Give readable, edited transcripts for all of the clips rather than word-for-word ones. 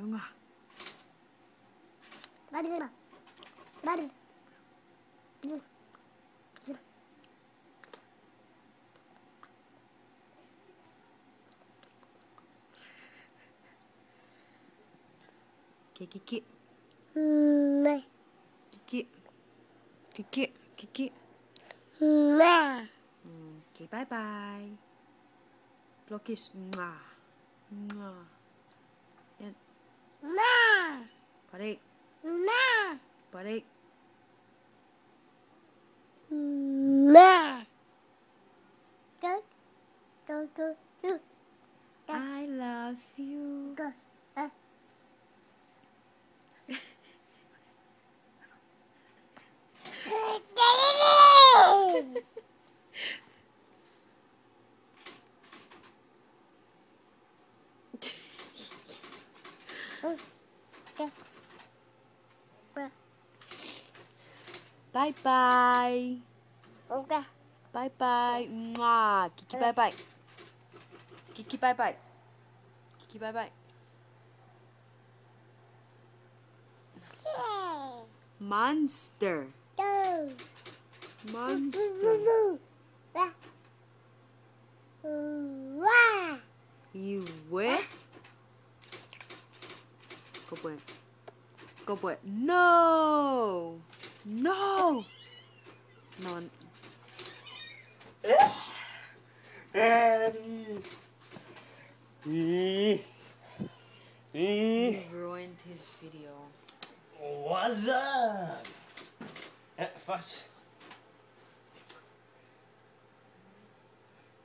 Nga. Kiki. Kiki. Okay, bye-bye. Blokis. Nga. Yan. Balik. Balik. I love you. Bye-bye. Bye-bye. Mwah. Kiki bye-bye. Kiki bye-bye. Kiki bye-bye. Monster. Monster. You what? Go boy. Go boy. No. No. No. You ruined his video. What's up? First,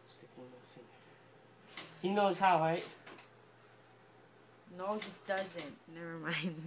stick one more finger. He knows how, right? No, he doesn't. Never mind.